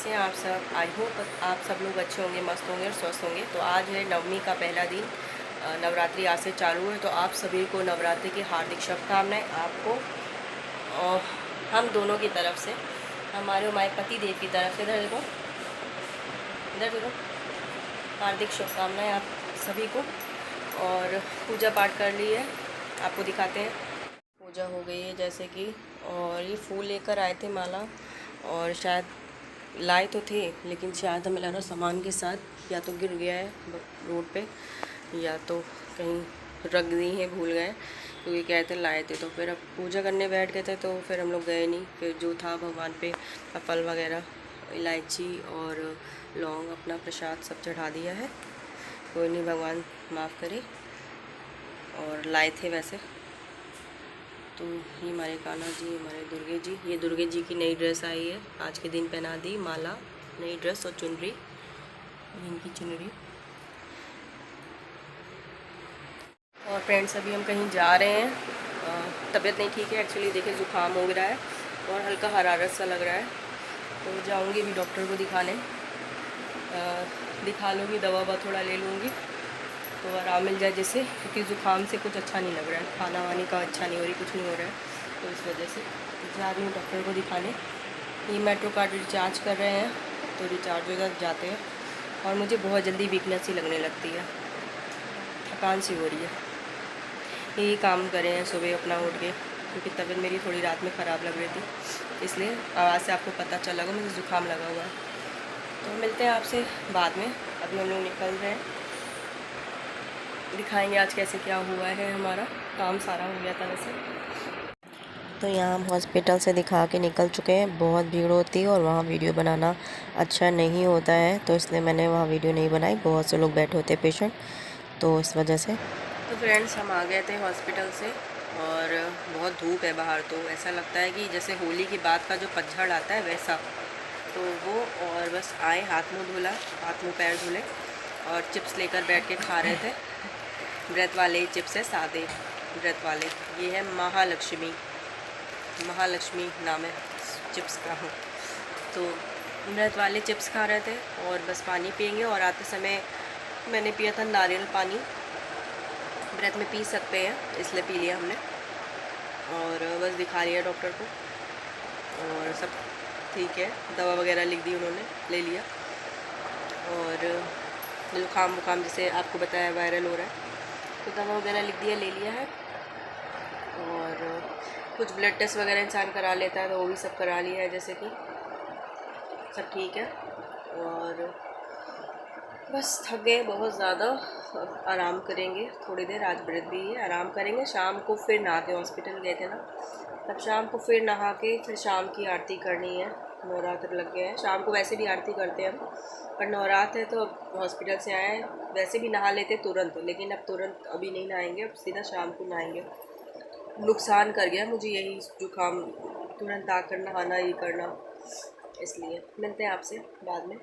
कैसे हैं आप सब। आई होप आप सब लोग अच्छे होंगे, मस्त होंगे और स्वस्थ होंगे। तो आज है नवमी का पहला दिन, नवरात्रि आज से चालू है। तो आप सभी को नवरात्रि की हार्दिक शुभकामनाएं। आपको और हम दोनों की तरफ से, हमारे पति देव की तरफ से, इधर देखो, इधर देखो, हार्दिक शुभकामनाएं आप सभी को। और पूजा पाठ कर ली है, आपको दिखाते हैं। पूजा हो गई है जैसे कि, और ये फूल लेकर आए थे माला, और शायद लाए तो थे लेकिन शायद हमें लगा सामान के साथ या तो गिर गया है रोड पे, या तो कहीं रख दी है, भूल गए, क्योंकि कहते लाए थे। तो फिर अब पूजा करने बैठ गए थे, तो फिर हम लोग गए नहीं। फिर जो था भगवान पे फल वगैरह, इलायची और लौंग, अपना प्रसाद सब चढ़ा दिया है। कोई नहीं, भगवान माफ़ करे। और लाए थे वैसे तो ये हमारे कान्हा जी, हमारे दुर्गे जी। ये दुर्गे जी की नई ड्रेस आई है, आज के दिन पहना दी, माला, नई ड्रेस और चुनरी, इनकी चुनरी। और फ्रेंड्स अभी हम कहीं जा रहे हैं, तबीयत नहीं ठीक है एक्चुअली, देखिए ज़ुकाम हो रहा है और हल्का हरारत सा लग रहा है। तो जाऊंगी भी डॉक्टर को दिखाने, दिखा लूँगी, दवा थोड़ा ले लूँगी तो आराम मिल जाए जैसे, क्योंकि ज़ुकाम से कुछ अच्छा नहीं लग रहा है, खाना वाने का अच्छा नहीं हो रही, कुछ नहीं हो रहा है। तो इस वजह से जा रही हूँ डॉक्टर को दिखाने। ये मेट्रो कार्ड रिचार्ज कर रहे हैं, तो रिचार्ज हो जाते हैं। और मुझे बहुत जल्दी वीकनेस ही लगने लगती है, थकान सी हो रही है। यही काम करे हैं सुबह अपना उठ के, क्योंकि तबीयत मेरी थोड़ी रात में ख़राब लग रही थी, इसलिए आवाज़ से आपको पता चल लगा मुझे ज़ुकाम लगा हुआ है। तो मिलते हैं आपसे बाद में, अभी हम लोग निकल रहे हैं, दिखाएंगे आज कैसे क्या हुआ है। हमारा काम सारा हो गया था वैसे। तो यहाँ हम हॉस्पिटल से दिखा के निकल चुके हैं। बहुत भीड़ होती है और वहाँ वीडियो बनाना अच्छा नहीं होता है, तो इसलिए मैंने वहाँ वीडियो नहीं बनाई। बहुत से लोग बैठे होते पेशेंट, तो इस वजह से। तो फ्रेंड्स हम आ गए थे हॉस्पिटल से, और बहुत धूप है बाहर, तो ऐसा लगता है कि जैसे होली के बाद का जो पतझड़ आता है वैसा। तो वो, और बस आए, हाथ मुँह धुला, हाथ मुँह पैर धुले, और चिप्स लेकर बैठ के खा रहे थे। व्रत वाले चिप्स है, सादे व्रत वाले। ये है महालक्ष्मी, महालक्ष्मी नाम है चिप्स का। हो तो व्रत वाले चिप्स खा रहे थे, और बस पानी पियेंगे। और आते समय मैंने पिया था नारियल पानी, व्रत में पी सकते हैं इसलिए पी लिया हमने। और बस दिखा लिया डॉक्टर को, और सब ठीक है, दवा वगैरह लिख दी उन्होंने, ले लिया। और जुकाम वुकाम जैसे आपको बताया वायरल हो रहा है, तो दवा वगैरह लिख दिया, ले लिया है। और कुछ ब्लड टेस्ट वगैरह इंसान करा लेता है, तो वो भी सब करा लिया है, जैसे कि सब ठीक है। और बस थक गए बहुत ज़्यादा, अब आराम करेंगे थोड़ी देर। आज व्रत भी है, आराम करेंगे। शाम को फिर नहा के, हॉस्पिटल गए थे ना, तब शाम को फिर नहा के फिर शाम की आरती करनी है। नवरात्र लग गए हैं, शाम को वैसे भी आरती करते हैं हम, पर नवरात्र है तो अब हॉस्पिटल से आए हैं। वैसे भी नहा लेते तुरंत, लेकिन अब तुरंत अभी नहीं नहाएंगे, अब सीधा शाम को नहाएंगे। नुकसान कर गया मुझे यही जुकाम, तुरंत आकर नहाना, ये करना, इसलिए। मिलते हैं आपसे बाद में,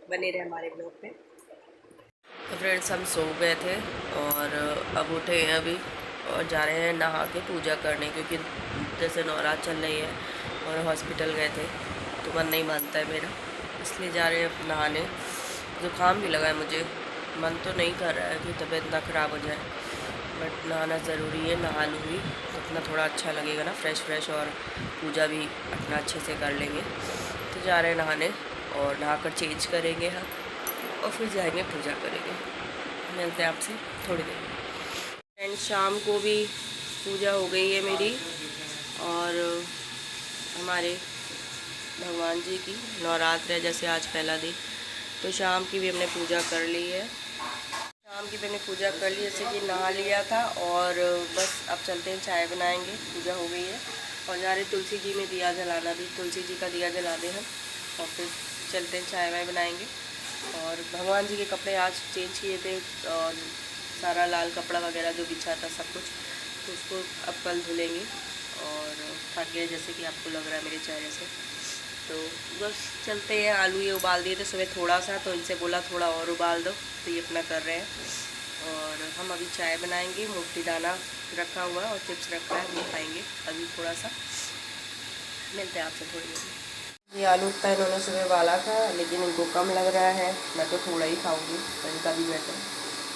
बने रहे हमारे ब्लॉग पे। तो फ्रेंड्स हम सो गए थे, और अब उठे हैं अभी, और जा रहे हैं नहा के पूजा करने, क्योंकि जैसे नवरात्र चल रही है और हॉस्पिटल गए थे तो मन नहीं मानता है मेरा, इसलिए जा रहे हैं नहाने। ज़ुकाम भी लगा है मुझे, मन तो नहीं कर रहा है कि तबीयत ना ख़राब हो जाए, बट नहाना ज़रूरी है। नहा लूँगी तो अपना थोड़ा अच्छा लगेगा ना, फ्रेश, और पूजा भी अपना अच्छे से कर लेंगे। तो जा रहे हैं नहाने, और नहाकर चेंज करेंगे हम, और फिर जाएंगे पूजा करेंगे। मिलते हैं आपसे थोड़ी देर। एंड शाम को भी पूजा हो गई है मेरी, और हमारे भगवान जी की नवरात्र है, जैसे आज पहला दिन, तो शाम की भी हमने पूजा कर ली है। शाम की मैंने पूजा कर ली, जैसे कि नहा लिया था, और बस अब चलते हैं, चाय बनाएंगे, पूजा हो गई है। और जा रहे तुलसी जी में दिया जलाना, भी तुलसी जी का दिया जला दें हम, और फिर चलते हैं, चाय वाय बनाएंगे। और भगवान जी के कपड़े आज चेंज किए थे, और सारा लाल कपड़ा वगैरह जो बिछा था सब कुछ, तो उसको अब कल धुलेंगे। और थक गए जैसे कि आपको लग रहा है मेरे चेहरे से, तो बस चलते हैं। आलू ये उबाल दिए थे सुबह थोड़ा सा, तो इनसे बोला थोड़ा और उबाल दो, तो ये अपना कर रहे हैं। और हम अभी चाय बनाएंगे, मूंगफली दाना रखा हुआ है और चिप्स रखा है, वो खाएंगे अभी थोड़ा सा। मिलते हैं आपसे थोड़ी देर में। ये आलू का इन्होंने सुबह उबाला था, लेकिन इनको कम लग रहा है, मैं तो थोड़ा ही खाऊंगी, तरीका भी बेटर।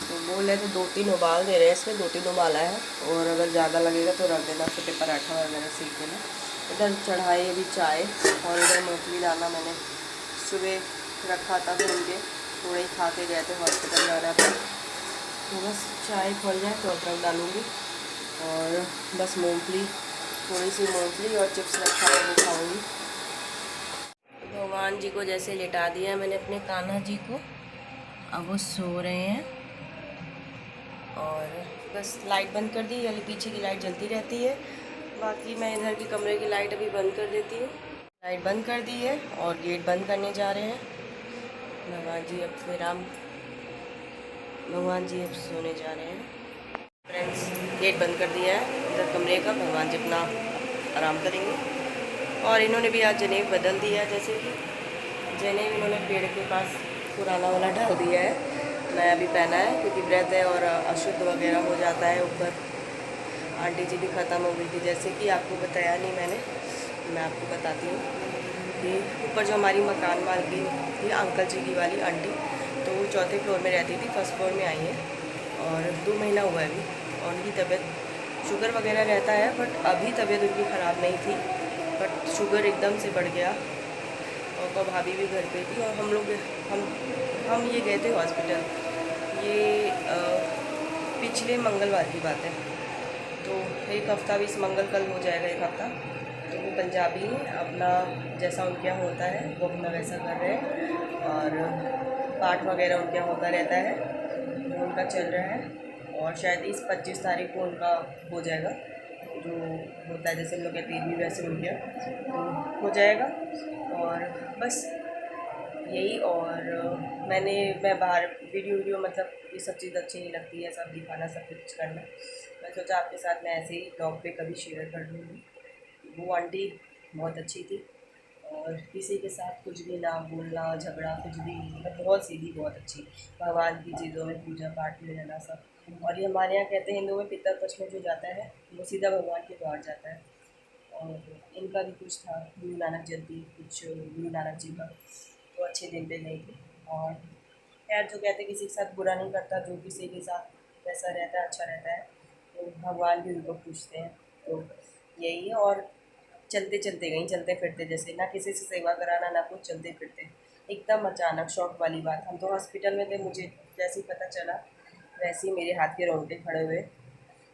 तो बोल रहे थे 2-3 उबाल दे रहे हैं, इसमें 2-3 उबाला है, और अगर ज़्यादा लगेगा तो रख देना, फिर पराठा वगैरह सेक देना। इधर चढ़ाई अभी चाय, और इधर मूँगफली दाना मैंने सुबह रखा था, तो उनके थोड़े ही खा के गए थे, हॉस्पिटल जाना था। तो बस चाय खोल जाए तो अदरक डालूँगी, और बस मूँगफली, थोड़ी सी मूँगफली और चिप्स रखा है वो खाऊँगी। भगवान जी को जैसे लिटा दिया मैंने अपने कान्हा जी को, अब वो सो रहे हैं। और बस लाइट बंद कर दी, यानी पीछे की लाइट जलती रहती है, बाकी मैं इधर की कमरे की लाइट अभी बंद कर देती हूँ। लाइट बंद कर दी है और गेट बंद करने जा रहे हैं। भगवान जी अब सोने जा रहे हैं। फ्रेंड्स, गेट बंद कर दिया है इधर कमरे का, भगवान जी अपना आराम करेंगे। और इन्होंने भी आज जनेब बदल दिया है, जैसे कि जनेब इन्होंने पेड़ के पास पुराना वाला डाल दिया है, नया भी पहना है, क्योंकि व्रत है और अशुद्ध वगैरह हो जाता है ऊपर। आंटी जी भी ख़त्म हो गई थी, जैसे कि आपको बताया नहीं मैंने, मैं आपको बताती हूँ कि ऊपर जो हमारी मकान मालकिन थी अंकल जी की वाली आंटी, तो वो 4थे फ्लोर में रहती थी, 1st फ्लोर में आई है, और 2 महीना हुआ है अभी। और उनकी तबीयत, शुगर वगैरह रहता है, बट अभी तबीयत उनकी ख़राब नहीं थी, बट शुगर एकदम से बढ़ गया। और भाभी भी घर पे थी, और हम ये गए थे हॉस्पिटल, ये पिछले मंगलवार की बात है, तो एक हफ़्ता भी, इस मंगल कल हो जाएगा 1 हफ़्ता। तो वो पंजाबी हैं, अपना जैसा उनके यहाँ होता है वो अपना वैसा कर रहे हैं, और पाठ वगैरह उनके यहाँ होता रहता है, वो उनका चल रहा है। और शायद इस 25 तारीख को उनका हो जाएगा, जो होता है जैसे हम लोग कहते हैं, वैसे उनके तो हो जाएगा। और बस यही। और मैं बाहर वीडियो मतलब ये सब चीज़ अच्छी नहीं लगती है, सब दिखाना, सब कुछ करना। मैं सोचा आपके साथ मैं ऐसे ही ब्लॉग पे कभी शेयर कर दूँगी। वो आंटी बहुत अच्छी थी, और किसी के साथ कुछ भी ना बोलना, झगड़ा कुछ भी, मतलब बहुत सीधी, बहुत अच्छी, भगवान की चीज़ों में, पूजा पाठ में रहना सब। और ये हमारे यहाँ कहते हैं हिंदुओं में, पितर पक्ष में जो जाता है वो सीधा भगवान के द्वार जाता है। और इनका भी कुछ था, गुरु नानक जयंती, कुछ गुरु नानक जी का, तो अच्छे दिन पे गई थी। और खैर, जो कहते किसी के साथ बुरा नहीं करता, जो किसी के साथ वैसा रहता है, अच्छा रहता है, तो भगवान भी उनको पूछते हैं। तो यही है। और चलते चलते गई, चलते फिरते, जैसे ना किसी से सेवा कराना ना कुछ, चलते फिरते, एकदम अचानक शौक वाली बात। हम तो हॉस्पिटल में थे, मुझे जैसे ही पता चला वैसे ही मेरे हाथ के रोंगटे खड़े हुए,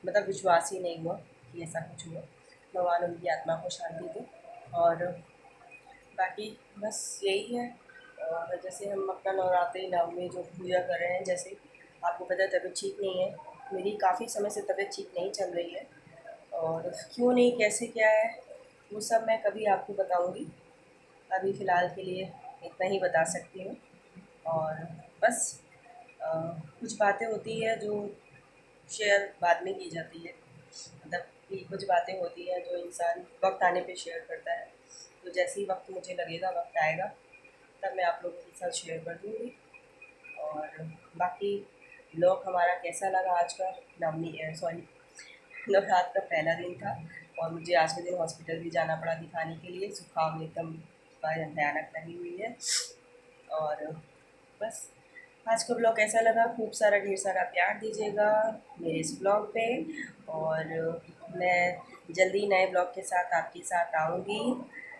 मतलब विश्वास ही नहीं हुआ कि ऐसा कुछ हुआ। भगवान उनकी आत्मा को शांति दे। और बाकी बस यही है। और जैसे हम अपना नवरात्रि नवमी जो पूजा कर रहे हैं, जैसे आपको पता है तबीयत ठीक नहीं है मेरी, काफ़ी समय से तबीयत ठीक नहीं चल रही है, और क्यों नहीं, कैसे, क्या है, वो सब मैं कभी आपको बताऊंगी। अभी फ़िलहाल के लिए इतना ही बता सकती हूँ। और बस कुछ बातें होती है जो शेयर बाद में की जाती है, मतलब कि कुछ बातें होती हैं जो इंसान वक्त आने पे शेयर करता है। तो जैसे ही वक्त मुझे लगेगा, वक्त आएगा, तब मैं आप लोगों के साथ शेयर कर दूँगी। और बाकी ब्लॉग हमारा कैसा लगा आज का, नवरात्र का पहला दिन था, और मुझे आज के दिन हॉस्पिटल भी जाना पड़ा दिखाने के लिए, जुकाम एकदम भयानक लगी हुई है। और बस आज का ब्लॉग कैसा लगा, खूब सारा ढेर सारा प्यार दीजिएगा मेरे इस ब्लॉग पे। और मैं जल्दी नए ब्लॉग के साथ आपके साथ आऊँगी।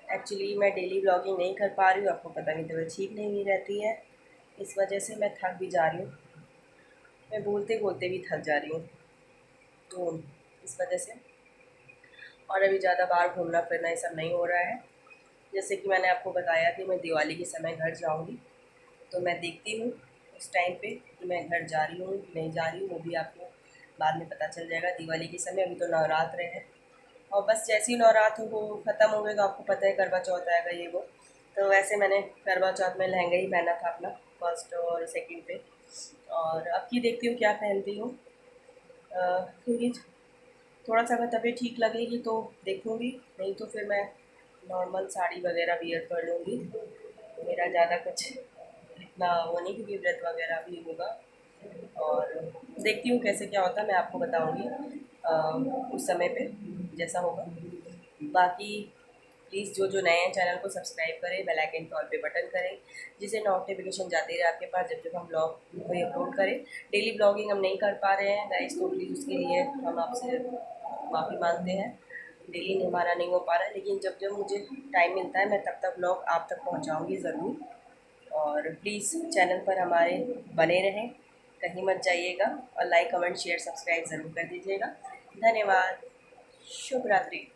एक्चुअली मैं डेली ब्लॉगिंग नहीं कर पा रही हूँ, आपको पता नहीं, तबीयत ठीक नहीं रहती है, इस वजह से मैं थक भी जा रही हूँ, मैं बोलते बोलते भी थक जा रही हूँ, तो इस वजह से। और अभी ज़्यादा बाहर घूमना फिरना ये सब नहीं हो रहा है। जैसे कि मैंने आपको बताया कि मैं दिवाली के समय घर जाऊँगी, तो मैं देखती हूँ उस टाइम पे कि मैं घर जा रही हूँ कि नहीं जा रही हूँ, वो भी आपको बाद में पता चल जाएगा दिवाली के समय। अभी तो नवरात्र है, और बस जैसे ही नवरात्र को ख़त्म हो गए तो आपको पता है करवा चौथ आएगा, ये वो। तो वैसे मैंने करवा चौथ में लहंगा ही पहना था अपना, फर्स्ट और सेकंड पे। और अब की देखती हूँ क्या पहनती हूँ, क्योंकि थोड़ा सा अगर तबीयत ठीक लगेगी तो देखूँगी, नहीं तो फिर मैं नॉर्मल साड़ी वगैरह वियर कर लूँगी। मेरा ज़्यादा कुछ इतना वो नहीं, क्योंकि व्रत वगैरह भी होगा। और देखती हूँ कैसे क्या होता है, मैं आपको बताऊँगी उस समय पे जैसा होगा। बाकी प्लीज़ जो नए हैं चैनल को सब्सक्राइब करें, बेल आइकन पे ऑल पे बटन करें, जिससे नोटिफिकेशन जाती रहे आपके पास जब हम ब्लॉग कोई अपलोड करें। डेली ब्लॉगिंग हम नहीं कर पा रहे हैं गाइस, तो प्लीज़ उसके लिए हम आपसे माफ़ी मांगते हैं। डेली हमारा नहीं हो पा रहा है, लेकिन जब जब मुझे टाइम मिलता है मैं तब तक ब्लॉग आप तक पहुँचाऊँगी ज़रूर। और प्लीज़ चैनल पर हमारे बने रहें, कहीं मत जाइएगा, और लाइक कमेंट शेयर सब्सक्राइब ज़रूर कर दीजिएगा। धन्यवाद। शुभ रात्रि।